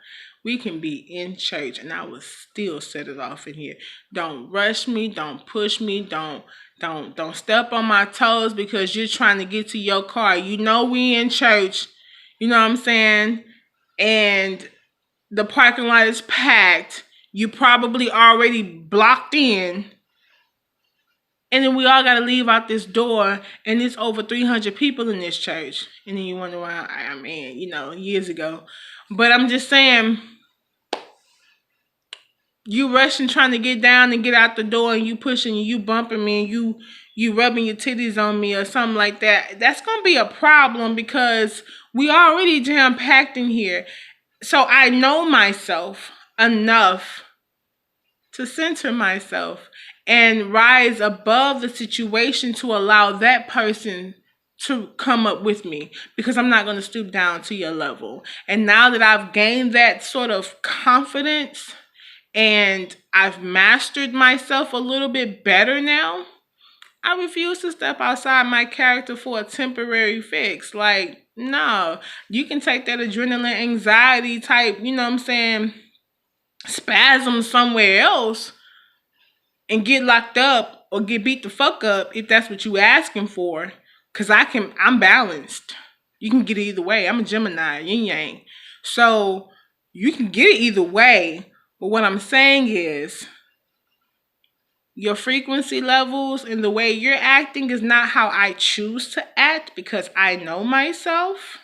We can be in church and I will still set it off in here. Don't rush me, don't push me, don't step on my toes because you're trying to get to your car. You know we in church, you know what I'm saying? And the parking lot is packed. You probably already blocked in. And then we all got to leave out this door, and it's over 300 people in this church. And then you wonder why, I mean, years ago. But I'm just saying, you rushing trying to get down and get out the door, and you pushing and you bumping me, and you rubbing your titties on me or something like that. That's going to be a problem because we already jam-packed in here. So I know myself enough to center myself and rise above the situation to allow that person to come up with me because I'm not going to stoop down to your level. And now that I've gained that sort of confidence and I've mastered myself a little bit better now, I refuse to step outside my character for a temporary fix. Like, no, you can take that adrenaline anxiety type, spasm somewhere else and get locked up or get beat the fuck up if that's what you asking for. Cause I'm balanced. You can get it either way. I'm a Gemini, yin yang. So you can get it either way. But what I'm saying is your frequency levels and the way you're acting is not how I choose to act because I know myself.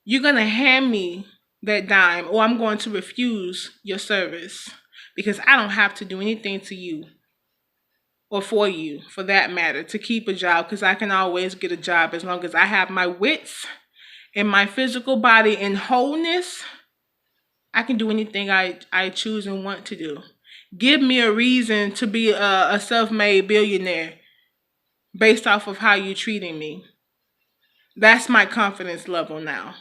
You're going to hand me that dime or I'm going to refuse your service because I don't have to do anything to you or for you, for that matter, to keep a job because I can always get a job as long as I have my wits and my physical body in wholeness. I can do anything I choose and want to do. Give me a reason to be a self-made billionaire based off of how you're treating me. That's my confidence level now.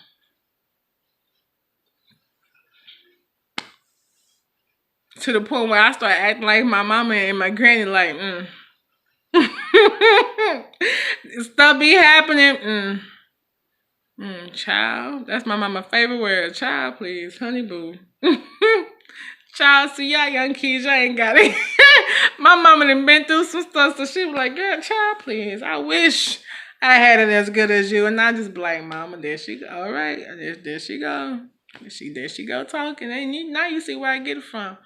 To the point where I start acting like my mama and my granny, like, stuff be happening. Child. That's my mama's favorite word. Child, please. Honey boo. Child, see y'all young kids, y'all ain't got it. My mama done been through some stuff, so she was like, girl, child, please. I wish I had it as good as you. And I just blame mama. There she go. All right. There she go. There she go talking. And now you see where I get it from.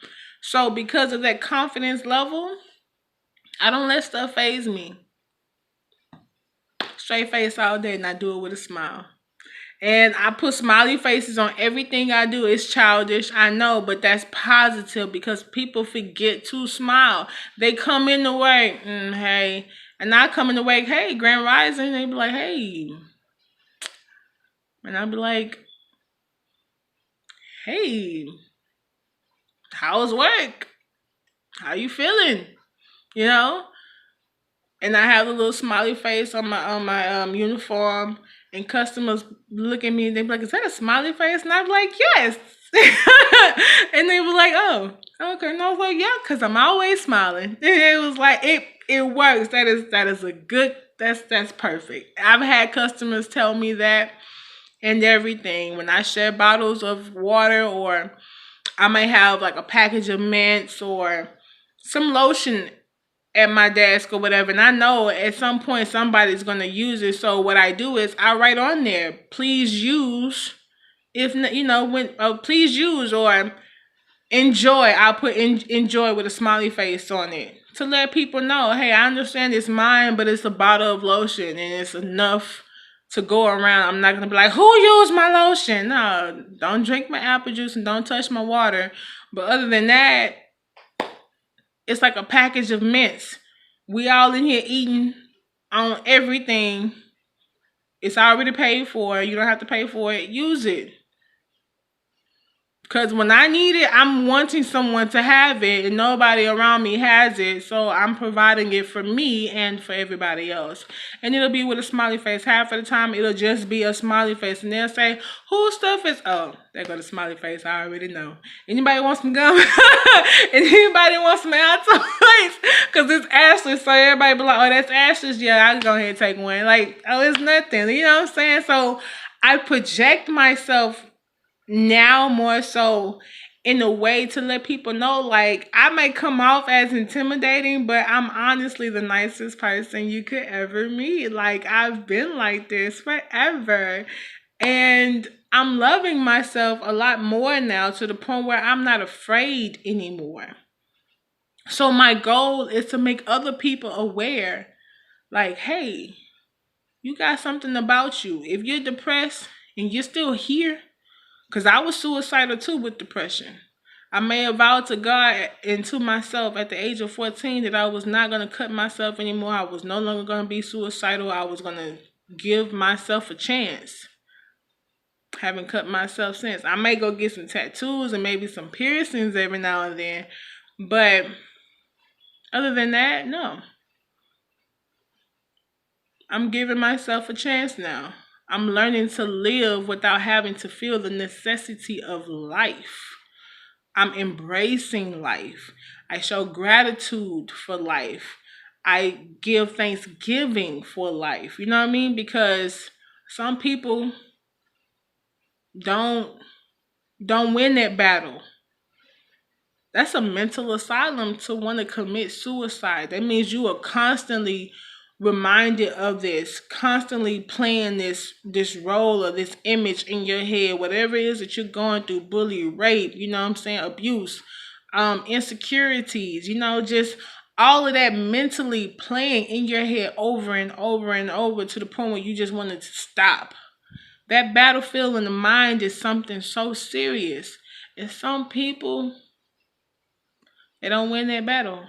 So because of that confidence level, I don't let stuff faze me. Straight face all day and I do it with a smile. And I put smiley faces on everything I do. It's childish, I know, but that's positive because people forget to smile. They come in the way, hey. And I come in the way, hey, Grand Rising. They be like, hey. And I be like, hey, how's work? How you feeling? And I have a little smiley face on my uniform, and customers look at me and they be like, is that a smiley face? And I'm like, yes. And they were like, oh, okay. And I was like, yeah, because I'm always smiling. And it was like, it works. That is a good, that's perfect. I've had customers tell me that and everything. When I share bottles of water, or I may have like a package of mints or some lotion at my desk or whatever, and I know at some point somebody's going to use it. So what I do is I write on there, please use, if when please use, or enjoy. I'll put enjoy with a smiley face on it to let people know, hey, I understand it's mine, but it's a bottle of lotion and it's enough to go around. I'm not gonna be like, who used my lotion? No, don't drink my apple juice and don't touch my water. But other than that, it's like a package of mints. We all in here eating on everything. It's already paid for. You don't have to pay for it. Use it. Because when I need it, I'm wanting someone to have it, and nobody around me has it. So I'm providing it for me and for everybody else. And it'll be with a smiley face. Half of the time, it'll just be a smiley face. And they'll say, whose stuff is... Oh, there go the smiley face. I already know. Anybody want some gum? Anybody want some Altoids? Because it's Ashley. So everybody be like, oh, that's Ashley's. Yeah, I can go ahead and take one. Like, oh, it's nothing. You know what I'm saying? So I project myself now more so in a way to let people know, like, I might come off as intimidating, but I'm honestly the nicest person you could ever meet. Like, I've been like this forever, and I'm loving myself a lot more now, to the point where I'm not afraid anymore. So my goal is to make other people aware, like, hey, you got something about you. If you're depressed and you're still here, because I was suicidal too with depression. I made a vow to God and to myself at the age of 14 that I was not going to cut myself anymore. I was no longer going to be suicidal. I was going to give myself a chance. Haven't cut myself since. I may go get some tattoos and maybe some piercings every now and then. But other than that, no. I'm giving myself a chance now. I'm learning to live without having to feel the necessity of life. I'm embracing life. I show gratitude for life. I give thanksgiving for life. You know what I mean? Because some people don't win that battle. That's a mental asylum to want to commit suicide. That means you are constantly reminded of this, constantly playing this role or this image in your head, whatever it is that you're going through, bully, rape, you know what I'm saying, abuse, insecurities, just all of that mentally playing in your head over and over and over, to the point where you just wanted to stop. That battlefield in the mind is something so serious. And some people, they don't win that battle.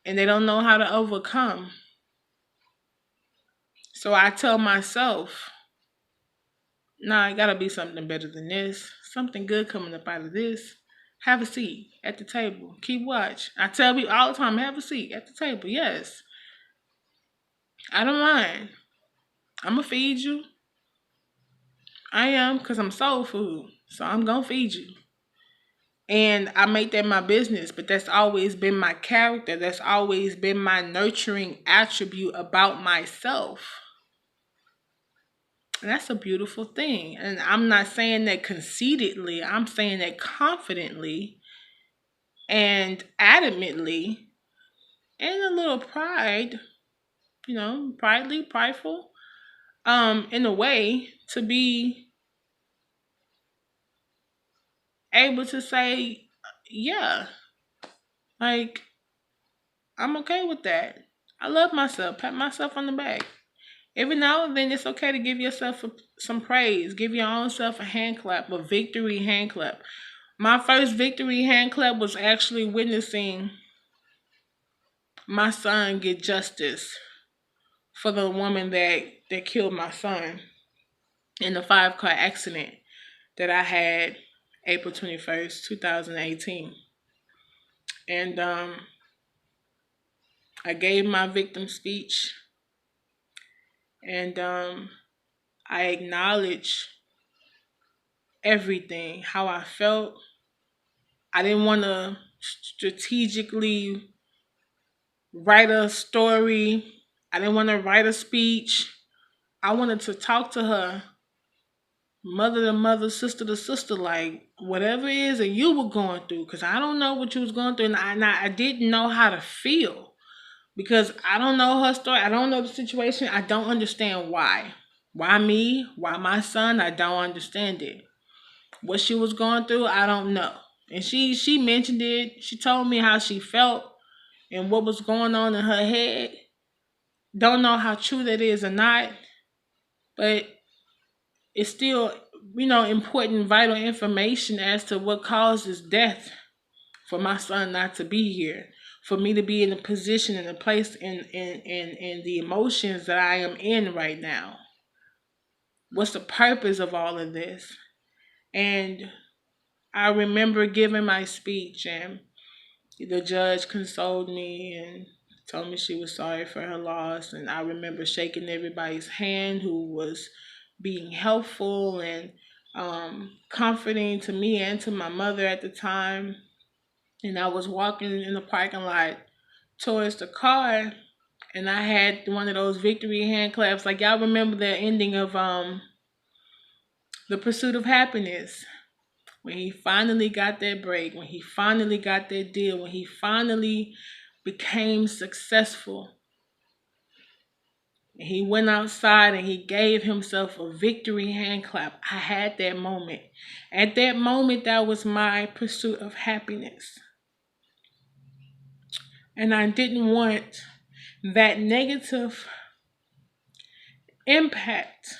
And they don't know how to overcome. So I tell myself, nah, it gotta be something better than this. Something good coming up out of this. Have a seat at the table. Keep watch. I tell people all the time, have a seat at the table. Yes. I don't mind. I'm gonna feed you. I am, because I'm soul food. So I'm gonna feed you. And I make that my business, but that's always been my character. That's always been my nurturing attribute about myself. And that's a beautiful thing. And I'm not saying that conceitedly, I'm saying that confidently and adamantly, and a little pride, prideful, in a way, to be able to say, yeah, like, I'm okay with that. I love myself. Pat myself on the back. Every now and then, it's okay to give yourself some praise. Give your own self a hand clap, a victory hand clap. My first victory hand clap was actually witnessing my son get justice for the woman that killed my son in the 5-car accident that I had April 21st, 2018. And I gave my victim speech, and I acknowledged everything, how I felt. I didn't want to strategically write a story. I didn't want to write a speech. I wanted to talk to her mother to mother, sister to sister, like whatever it is that you were going through, because I don't know what you was going through, and I didn't know how to feel because I don't know her story. I don't know the situation. I don't understand why. Why me? Why my son? I don't understand it. What she was going through, I don't know. And she mentioned it. She told me how she felt and what was going on in her head. Don't know how true that is or not, but it's still, important, vital information as to what causes death for my son not to be here, for me to be in a position and a place in the emotions that I am in right now. What's the purpose of all of this? And I remember giving my speech, and the judge consoled me and told me she was sorry for her loss. And I remember shaking everybody's hand who was being helpful and comforting to me and to my mother at the time. And I was walking in the parking lot towards the car, and I had one of those victory hand claps. Like, y'all remember the ending of The Pursuit of Happiness, when he finally got that break, when he finally got that deal, when he finally became successful. And he went outside and he gave himself a victory hand clap. I had that moment. At that moment, that was my pursuit of happiness. And I didn't want that negative impact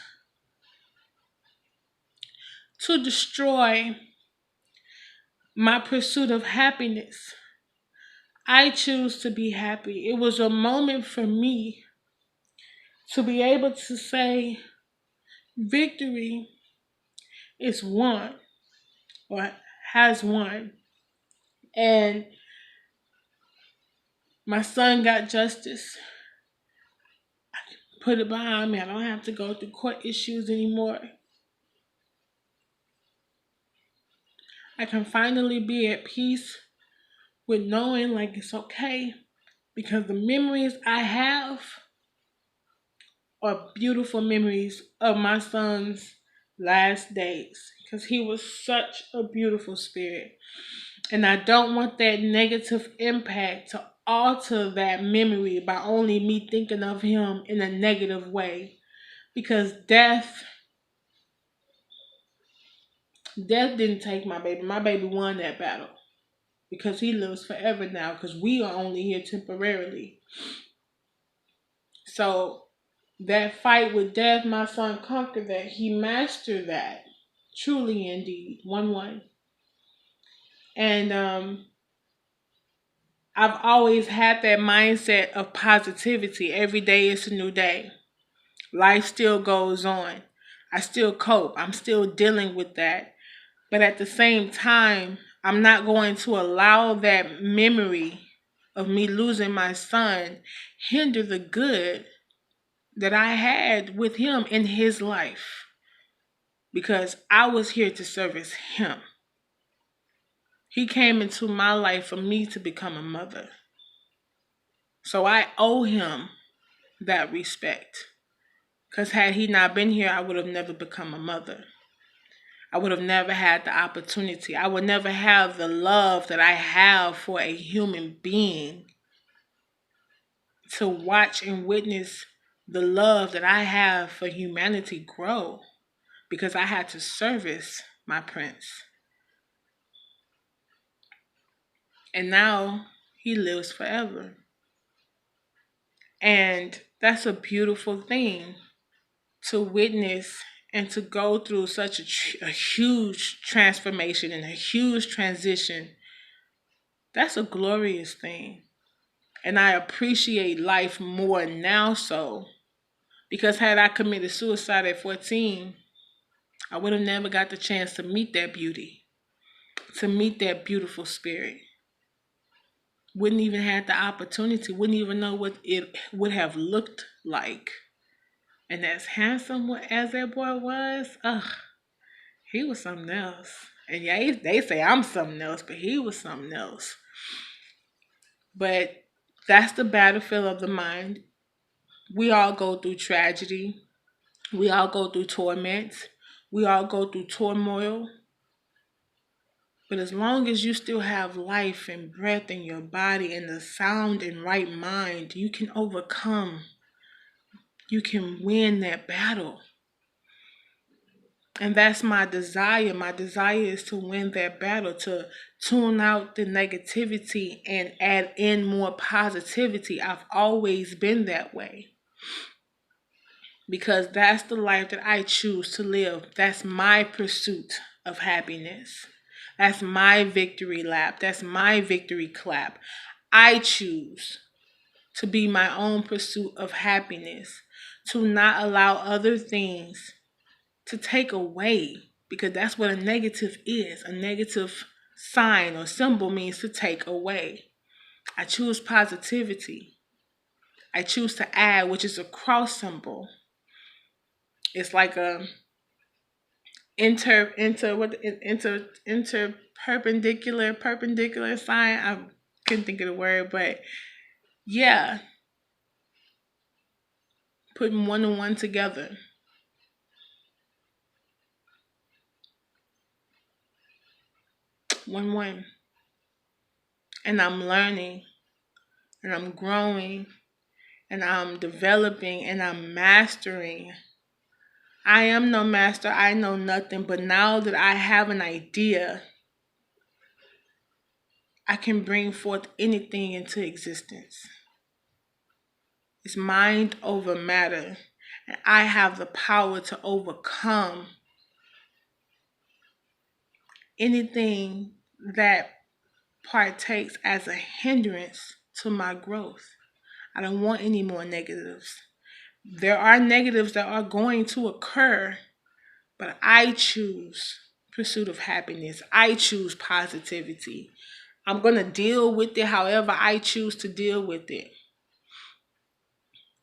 to destroy my pursuit of happiness. I choose to be happy. It was a moment for me to be able to say victory is won or has won. And my son got justice. Put it behind me. I don't have to go through court issues anymore. I can finally be at peace with knowing like it's okay, because the memories I have are beautiful memories of my son's last days, because he was such a beautiful spirit. And I don't want that negative impact to alter that memory by only me thinking of him in a negative way. Because death didn't take my baby. My baby won that battle. Because he lives forever now. Because we are only here temporarily. So that fight with death, my son conquered that. He mastered that. Truly indeed. 1-1. And I've always had that mindset of positivity. Every day is a new day. Life still goes on. I still cope. I'm still dealing with that. But at the same time, I'm not going to allow that memory of me losing my son hinder the good that I had with him in his life. Because I was here to service him. He came into my life for me to become a mother. So I owe him that respect. Because had he not been here, I would have never become a mother. I would have never had the opportunity. I would never have the love that I have for a human being, to watch and witness the love that I have for humanity grow, because I had to service my prince. And now he lives forever. And that's a beautiful thing to witness and to go through such a huge transformation and a huge transition. That's a glorious thing. And I appreciate life more now, so because had I committed suicide at 14, I would have never got the chance to meet that beauty, to meet that beautiful spirit. Wouldn't even have the opportunity, wouldn't even know what it would have looked like. And as handsome as that boy was, He was something else. And yeah, they say I'm something else, but he was something else. But that's the battlefield of the mind. We all go through tragedy. We all go through torments. We all go through turmoil. But as long as you still have life and breath in your body and the sound and right mind, you can overcome. You can win that battle. And that's my desire. My desire is to win that battle, to tune out the negativity and add in more positivity. I've always been that way because that's the life that I choose to live. That's my pursuit of happiness. That's my victory lap. That's my victory clap. I choose to be my own pursuit of happiness, to not allow other things to take away, because that's what a negative is. A negative sign or symbol means to take away. I choose positivity. I choose to add, which is a cross symbol. It's like a inter perpendicular sign. I couldn't think of the word, but yeah, putting one and one together. One. And I'm learning and I'm growing and I'm developing and I'm mastering. I am no master, I know nothing, but now that I have an idea, I can bring forth anything into existence. It's mind over matter, and I have the power to overcome anything that partakes as a hindrance to my growth. I don't want any more negatives. There are negatives that are going to occur, but I choose pursuit of happiness. I choose positivity. I'm going to deal with it however I choose to deal with it.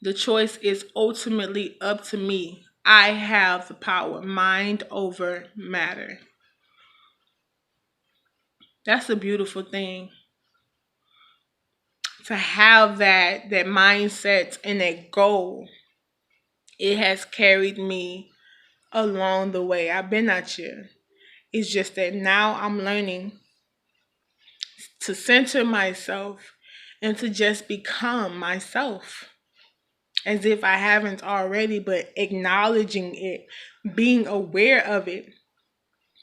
The choice is ultimately up to me. I have the power, mind over matter. That's a beautiful thing. To have that mindset and that goal, it has carried me along the way. I've been out here. It's just that now I'm learning to center myself and to just become myself as if I haven't already, but acknowledging it, being aware of it,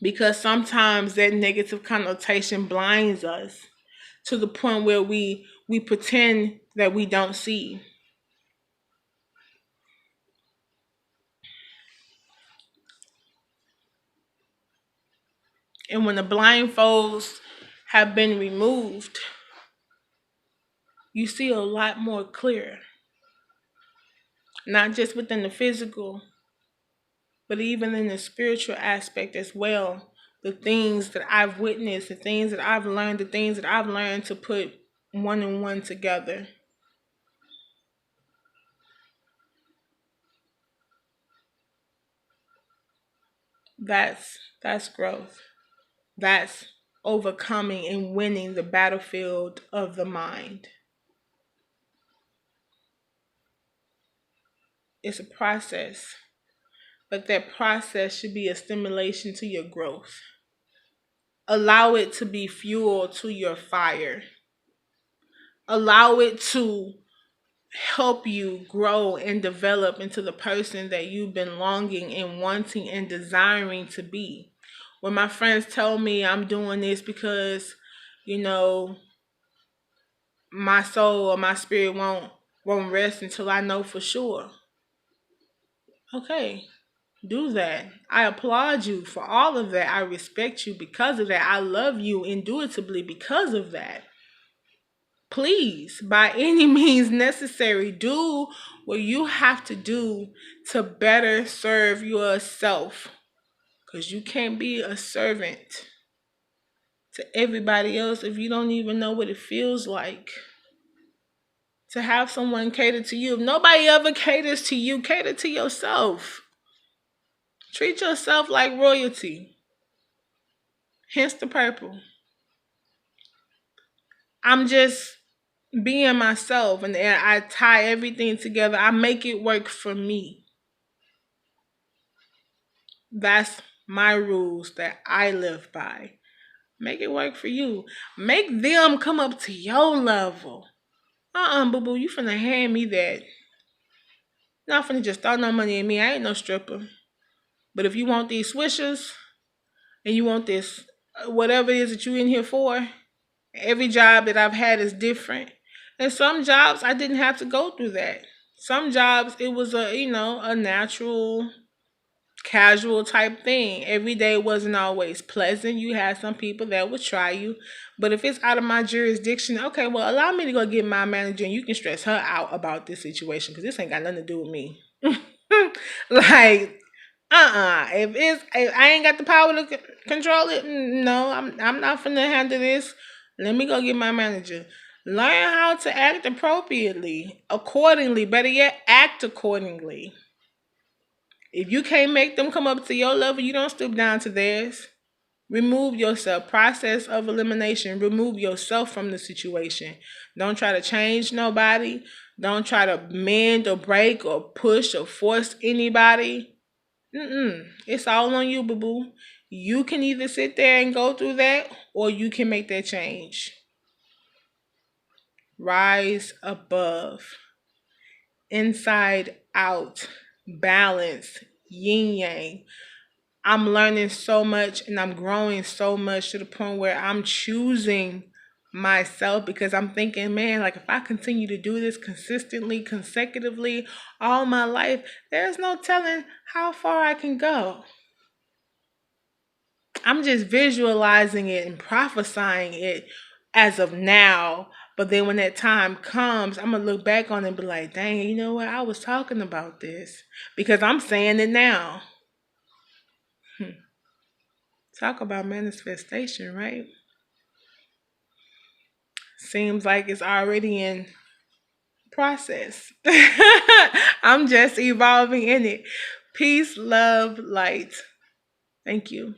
because sometimes that negative connotation blinds us to the point where we pretend that we don't see. And when the blindfolds have been removed, you see a lot more clear, not just within the physical, but even in the spiritual aspect as well. The things that I've witnessed, the things that I've learned, the things that I've learned to put one and one together. That's growth. That's overcoming and winning the battlefield of the mind. It's a process, but that process should be a stimulation to your growth. Allow it to be fuel to your fire. Allow it to help you grow and develop into the person that you've been longing and wanting and desiring to be. When my friends tell me I'm doing this because, you know, my soul or my spirit won't rest until I know for sure. Okay, do that. I applaud you for all of that. I respect you because of that. I love you intuitively because of that. Please, by any means necessary, do what you have to do to better serve yourself. Because you can't be a servant to everybody else if you don't even know what it feels like to have someone cater to you. If nobody ever caters to you, cater to yourself. Treat yourself like royalty. Hence the purple. I'm just being myself, and I tie everything together. I make it work for me. That's my rules that I live by. Make it work for you. Make them come up to your level. Boo boo, you finna hand me that. Not finna just throw no money at me. I ain't no stripper. But if you want these swishers and you want this, whatever it is that you in here for, every job that I've had is different. And some jobs I didn't have to go through that. Some jobs it was a natural casual type thing. Every day wasn't always pleasant. You had some people that would try you. But if it's out of my jurisdiction, okay, well, allow me to go get my manager and you can stress her out about this situation because this ain't got nothing to do with me. Like, if I ain't got the power to control it, no, I'm not finna handle this. Let me go get my manager. Learn how to act appropriately, accordingly. Better yet, act accordingly. If you can't make them come up to your level, you don't stoop down to theirs. Remove yourself. Process of elimination. Remove yourself from the situation. Don't try to change nobody. Don't try to mend or break or push or force anybody. It's all on you, boo boo. You can either sit there and go through that, or you can make that change. Rise above. Inside out. Balance. Yin yang. I'm learning so much and I'm growing so much to the point where I'm choosing myself because I'm thinking, man, like if I continue to do this consistently, consecutively all my life, there's no telling how far I can go. I'm just visualizing it and prophesying it as of now. But then when that time comes, I'm going to look back on it and be like, dang, you know what? I was talking about this because I'm saying it now. Talk about manifestation, right? Seems like it's already in process. I'm just evolving in it. Peace, love, light. Thank you.